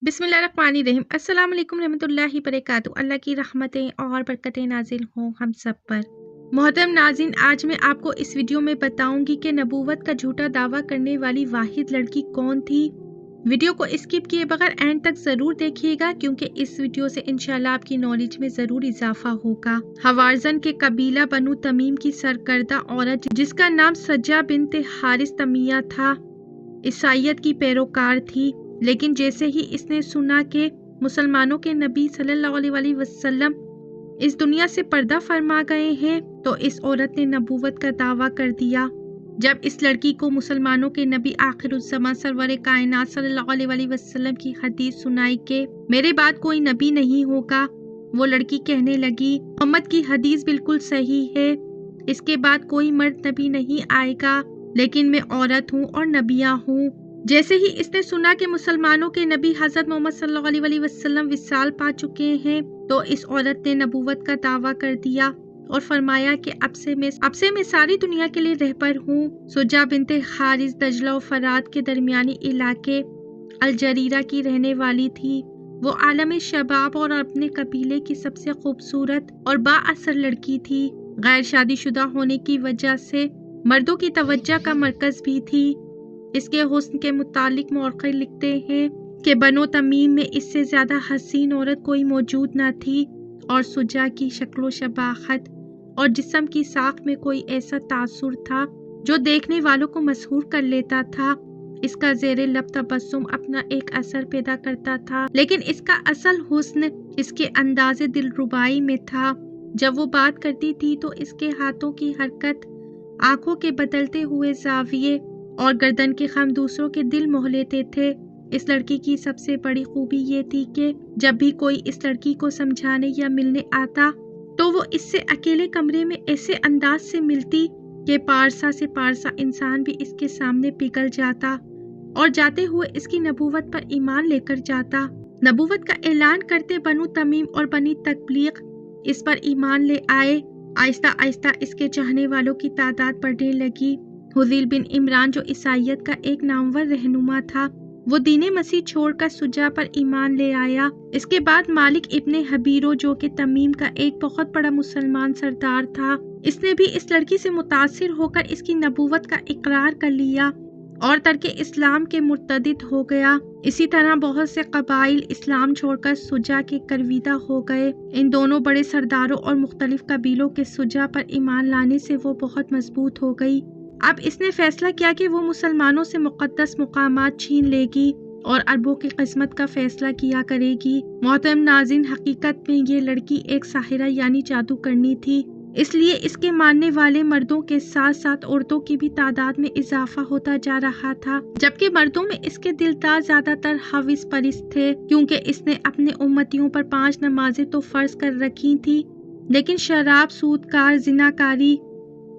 बिस्मिल्लाहिर्रहमानिर्रहीम। अस्सलाम वालेकुम रहमतुल्लाहि बरकातहू। अल्लाह की रहमतें और बरकतें नाजिल हों हम सब पर। मोहतरम नाज़रीन, आज मैं आपको इस वीडियो में बताऊंगी कि नबूवत का झूठा दावा करने वाली वाहिद लड़की कौन थी। वीडियो को स्किप किए बगैर एंड तक जरूर देखिएगा, क्योंकि इस वीडियो से इंशाल्लाह आपकी नॉलेज में जरूर इजाफा होगा। हवाज़न के कबीला बनु तमीम की सरकर्दा औरत, जिसका नाम सज्जा बिन्त हारिस तमिया था, ईसाईयत की पैरोकार थी। लेकिन जैसे ही इसने सुना कि मुसलमानों के नबी सल्लल्लाहु अलैहि वसल्लम इस दुनिया से पर्दा फरमा गए हैं, तो इस औरत ने नबूवत का दावा कर दिया। जब इस लड़की को मुसलमानों के नबी आखिरुज़्ज़मान सरवर कायनात सल्लल्लाहु अलैहि वसल्लम की हदीस सुनाई कि मेरे बाद कोई नबी नहीं होगा, वो लड़की कहने लगी, मोहम्मद की हदीस बिल्कुल सही है, इसके बाद कोई मर्द नबी नहीं आएगा, लेकिन मैं औरत हूँ और नबिया हूँ। जैसे ही इसने सुना कि मुसलमानों के नबी हजरत मोहम्मद सल्लल्लाहु अलैहि वसल्लम विसाल पा चुके हैं, तो इस औरत ने नबूवत का दावा कर दिया और फरमाया कि अब से मैं सारी दुनिया के लिए रहबर हूँ। सुजा बिन्त हारिस दजला और फरात के दरमियानी इलाके अलजरीरा की रहने वाली थी। वो आलम शबाब और अपने कबीले की सबसे खूबसूरत और बाअसर लड़की थी। गैर शादीशुदा होने की वजह से मर्दों की तवज्जो का मरकज भी थी। इसके हुस्न के मुतालिक मौरख़ लिखते हैं कि बनो तमीम में इससे ज़्यादा हसीन औरत कोई मौजूद न थी, और सुजा की शक्लो शबाखत और जिस्म की साख में कोई ऐसा तासुर था जो देखने वालों को मसहूर कर लेता था। इसका ज़ेरे लब तबस्सुम अपना एक असर पैदा करता था, लेकिन इसका असल हुस्न इसके अंदाज़े दिलरुबाई में था। जब वो बात करती थी तो इसके हाथों की हरकत, आंखों के बदलते हुए जाविये और गर्दन के खम दूसरों के दिल मोह लेते थे। इस लड़की की सबसे बड़ी खूबी ये थी कि जब भी कोई इस लड़की को समझाने या मिलने आता, तो वो इससे अकेले कमरे में ऐसे अंदाज से मिलती कि पारसा से पारसा इंसान भी इसके सामने पिघल जाता और जाते हुए इसकी नबूवत पर ईमान लेकर जाता। नबूवत का ऐलान करते बनु तमीम और बनी तकलीक इस पर ईमान ले आए। आहिस्ता आहिस्ता इसके चाहने वालों की तादाद बढ़ने लगी। हुज़ैल बिन इमरान, जो ईसाईयत का एक नामवर रहनुमा था, वो दीने मसीह छोड़कर सुजा पर ईमान ले आया। इसके बाद मालिक इब्ने हबीरो, जो कि तमीम का एक बहुत बड़ा मुसलमान सरदार था, इसने भी इस लड़की से मुतासिर होकर इसकी नबूवत का इकरार कर लिया और तर्के इस्लाम के मुर्तदिद हो गया। इसी तरह बहुत से कबाइल इस्लाम छोड़कर सुजा के करवीदा हो गए। इन दोनों बड़े सरदारों और मुख्तलिफ कबीलों के सुजा पर ईमान लाने से वो बहुत मजबूत हो गई। अब इसने फैसला किया कि वो मुसलमानों से मुक़द्दस मुकामात छीन लेगी और अरबों की किस्मत का फैसला किया करेगी। मोहतरम नाज़रीन, हकीकत में ये लड़की एक साहिरा यानी जादू करनी थी, इसलिए इसके मानने वाले मर्दों के साथ साथ औरतों की भी तादाद में इजाफा होता जा रहा था। जबकि मर्दों में इसके दिलदार ज्यादातर हविस परिस थे, क्योंकि इसने अपने उम्मतियों पर 5 नमाजें तो फर्ज कर रखी थी, लेकिन शराब, सूदकार, जिनाकारी,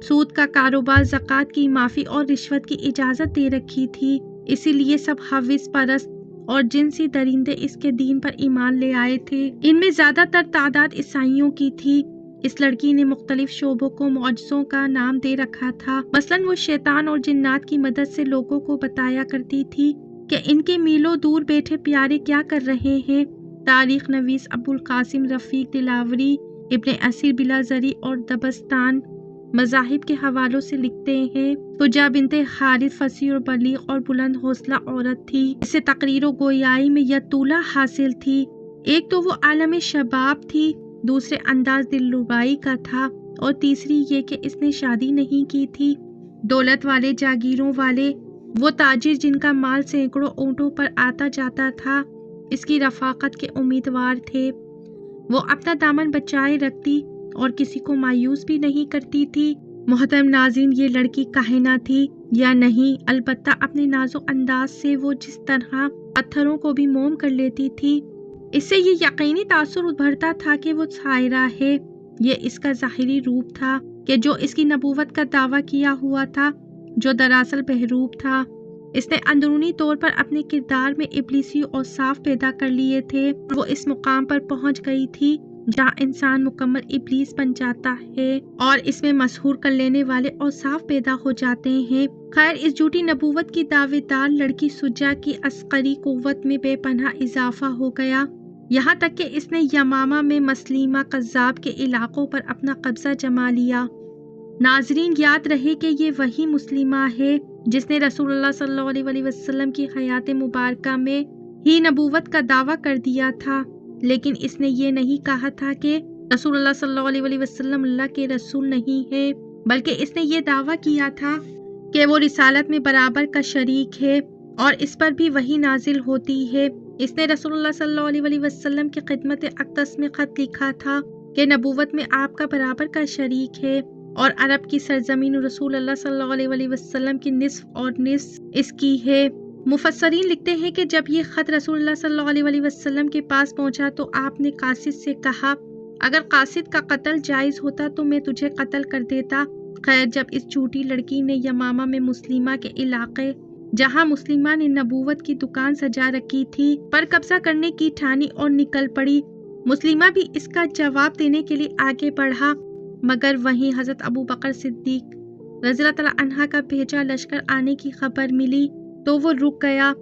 सूद का कारोबार, ज़कात की माफ़ी और रिश्वत की इजाज़त दे रखी थी। इसीलिए सब हविस परस्त और जिनसी दरिंदे इसके दीन पर ईमान ले आए थे। इनमें ज़्यादातर तादाद ईसाइयों की थी। इस लड़की ने मुख्तलिफ शोबों को मौजज़ों का नाम दे रखा था। मसलन वो शैतान और जिन्नात की मदद से लोगों को बताया करती थी कि इनके मीलों दूर बैठे प्यारे क्या कर रहे हैं। तारीख नवीस अबुल कासिम रफ़ीक दिलावरी, इब्ने असीर बिलाजरी और दबस्तान मज़ाहिब के हवालों से लिखते हैं, सुजा बिन्ते हारिस फसीह और बलीग और बुलंद हौसला औरत थी। इसे तकरीर व गोयाई में यतूला हासिल थी। एक तो वो आलम शबाब थी, दूसरे अंदाज दिलरुबाई का था, और तीसरी ये कि इसने शादी नहीं की थी। दौलत वाले, जागीरों वाले, वो ताजिर जिनका माल सैकड़ों ऊँटों पर आता जाता था, इसकी रफाकत के उम्मीदवार थे। वो अपना दामन बचाए रखती और किसी को मायूस भी नहीं करती थी। मोहतरम नाज़रीन, ये लड़की काहिना थी या नहीं, अलबत्ता अपने नाजुक अंदाज से वो जिस तरह पत्थरों को भी मोम कर लेती थी, इससे ये यकीनी तासुर उभरता था कि वो साहिरा है। ये इसका ज़ाहिरी रूप था कि जो इसकी नबूवत का दावा किया हुआ था, जो दरअसल बहरूप था। इसने अंदरूनी तौर पर अपने किरदार में इब्लीसी औसाफ पैदा कर लिए थे। वो इस मुकाम पर पहुंच गई थी جہاں انسان مکمل ابلیس بن جاتا ہے اور اس میں مسحور کر لینے والے اوصاف پیدا ہو جاتے ہیں۔ خیر، اس جھوٹی نبوت کی دعوے دار لڑکی سجا کی عسکری قوت میں بے پناہ اضافہ ہو گیا، یہاں تک کہ اس نے یمامہ میں مسلیمہ کذاب کے علاقوں پر اپنا قبضہ جما لیا۔ ناظرین، یاد رہے کہ یہ وہی مسلمہ ہے جس نے رسول اللہ صلی اللہ علیہ وسلم کی حیات مبارکہ میں ہی نبوت کا دعویٰ کر دیا تھا، لیکن اس نے یہ نہیں کہا تھا کہ رسول اللہ صلی اللہ علیہ وسلم اللہ کے رسول نہیں ہے، بلکہ اس نے یہ دعویٰ کیا تھا کہ وہ رسالت میں برابر کا شریک ہے اور اس پر بھی وحی نازل ہوتی ہے۔ اس نے رسول اللہ صلی اللہ علیہ وسلم کی خدمت اقدس میں خط لکھا تھا کہ نبوت میں آپ کا برابر کا شریک ہے اور عرب کی سرزمین رسول اللہ صلی اللہ علیہ وسلم کی نصف اور نصف اس کی ہے۔ مفسرین لکھتے ہیں کہ جب یہ خط رسول اللہ صلی اللہ علیہ وسلم کے پاس پہنچا تو آپ نے قاصد سے کہا، اگر قاصد کا قتل جائز ہوتا تو میں تجھے قتل کر دیتا۔ خیر، جب اس جھوٹی لڑکی نے یمامہ میں مسلمہ کے علاقے جہاں مسلمہ نے نبوت کی دکان سجا رکھی تھی پر قبضہ کرنے کی ٹھانی اور نکل پڑی، مسلمہ بھی اس کا جواب دینے کے لیے آگے بڑھا، مگر وہیں حضرت ابو بکر صدیق رضی اللہ تعالیٰ عنہ کا بھیجا لشکر آنے کی خبر ملی تو وہ رک گیا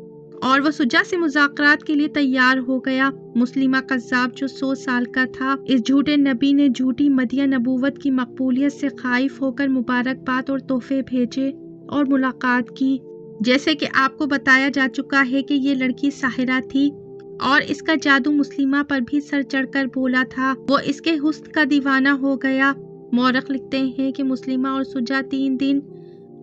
اور وہ سجا سے مذاکرات کے لیے تیار ہو گیا۔ مسلمہ قذاب جو 100 سال کا تھا، اس جھوٹے نبی نے جھوٹی مدیہ نبوت کی مقبولیت سے خائف ہو کر مبارکباد اور تحفے بھیجے اور ملاقات کی۔ جیسے کہ آپ کو بتایا جا چکا ہے کہ یہ لڑکی ساحرہ تھی اور اس کا جادو مسلمہ پر بھی سر چڑھ کر بولا تھا، وہ اس کے حسن کا دیوانہ ہو گیا۔ مورخ لکھتے ہیں کہ مسلمہ اور سجا 3 دن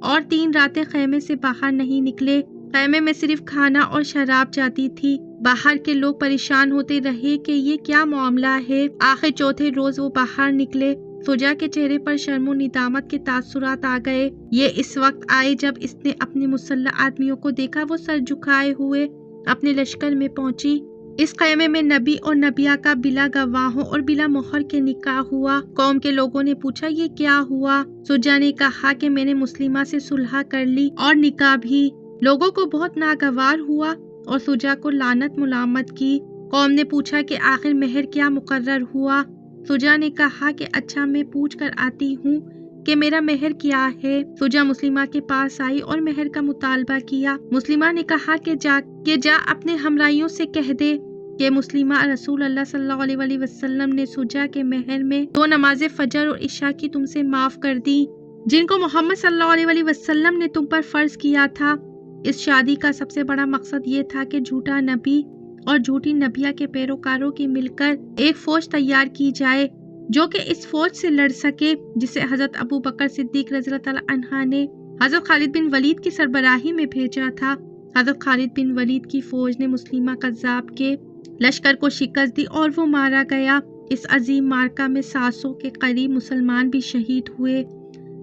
اور 3 راتیں خیمے سے باہر نہیں نکلے، خیمے میں صرف کھانا اور شراب جاتی تھی۔ باہر کے لوگ پریشان ہوتے رہے کہ یہ کیا معاملہ ہے۔ آخر چوتھے روز وہ باہر نکلے، سجا کے چہرے پر شرم و ندامت کے تاثرات آ گئے۔ یہ اس وقت آئے جب اس نے اپنے مسلح آدمیوں کو دیکھا، وہ سر جھکائے ہوئے اپنے لشکر میں پہنچی۔ اس خیمے میں نبی اور نبیہ کا بلا گواہوں اور بلا مہر کے نکاح ہوا۔ قوم کے لوگوں نے پوچھا، یہ کیا ہوا؟ سجا نے کہا کہ میں نے مسلمہ سے صلح کر لی اور نکاح بھی۔ لوگوں کو بہت ناگوار ہوا اور سجا کو لعنت ملامت کی۔ قوم نے پوچھا کہ آخر مہر کیا مقرر ہوا؟ سجا نے کہا کہ اچھا، میں پوچھ کر آتی ہوں کہ میرا مہر کیا ہے۔ سجا مسلمہ کے پاس آئی اور مہر کا مطالبہ کیا۔ مسلمہ نے کہا کہ جا اپنے ہمراہیوں سے کہہ دے کہ مسلمہ رسول اللہ صلی اللہ علیہ وسلم نے سجا کے مہر میں 2 نماز فجر اور عشاء کی تم سے معاف کر دی، جن کو محمد صلی اللہ علیہ وسلم نے تم پر فرض کیا تھا۔ اس شادی کا سب سے بڑا مقصد یہ تھا کہ جھوٹا نبی اور جھوٹی نبیہ کے پیروکاروں کی مل کر ایک فوج تیار کی جائے جو کہ اس فوج سے لڑ سکے، جسے حضرت ابو بکر صدیق رضی اللہ تعالیٰ عنہ نے حضرت خالد بن ولید کی سربراہی میں بھیجا تھا۔ حضرت خالد بن ولید کی فوج نے مسلمہ قذاب کے لشکر کو شکست دی اور وہ مارا گیا۔ اس عظیم مارکہ میں 700 کے قریب مسلمان بھی شہید ہوئے،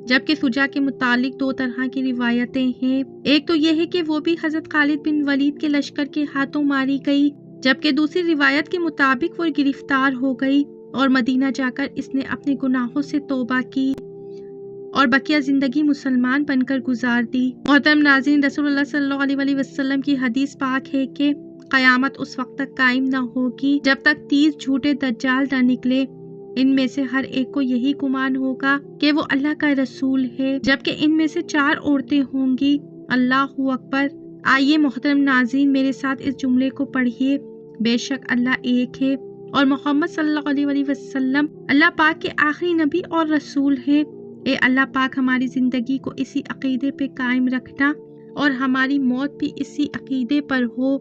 جبکہ سجا کے متعلق 2 طرح کی روایتیں ہیں۔ ایک تو یہ ہے کہ وہ بھی حضرت خالد بن ولید کے لشکر کے ہاتھوں ماری گئی، جبکہ دوسری روایت کے مطابق وہ گرفتار ہو گئی اور مدینہ جا کر اس نے اپنے گناہوں سے توبہ کی اور بقیہ زندگی مسلمان بن کر گزار دی۔ محترم ناظرین، رسول اللہ صلی اللہ علیہ وسلم کی حدیث پاک ہے کہ قیامت اس وقت تک قائم نہ ہوگی جب تک 30 جھوٹے دجال نہ نکلے۔ ان میں سے ہر ایک کو یہی گمان ہوگا کہ وہ اللہ کا رسول ہے، جبکہ ان میں سے 4 عورتیں ہوں گی۔ اللہ اکبر۔ آئیے محترم ناظرین، میرے ساتھ اس جملے کو پڑھیے، بے شک اللہ ایک ہے اور محمد صلی اللہ علیہ وسلم اللہ پاک کے آخری نبی اور رسول ہیں۔ اے اللہ پاک، ہماری زندگی کو اسی عقیدے پہ قائم رکھنا اور ہماری موت بھی اسی عقیدے پر ہو،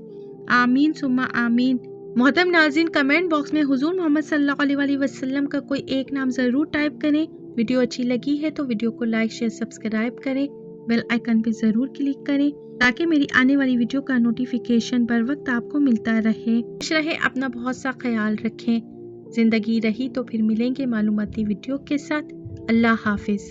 آمین ثم آمین۔ محترم ناظرین، کمنٹ باکس میں حضور محمد صلی اللہ علیہ وسلم کا کوئی ایک نام ضرور ٹائپ کریں۔ ویڈیو اچھی لگی ہے تو ویڈیو کو لائک، شیئر، سبسکرائب کریں، بیل آئیکن پہ ضرور کلک کریں تاکہ میری آنے والی ویڈیو کا نوٹیفیکیشن بر وقت آپ کو ملتا رہے۔ خوش رہے، اپنا بہت سا خیال رکھیں۔ زندگی رہی تو پھر ملیں گے معلوماتی ویڈیو کے ساتھ۔ اللہ حافظ۔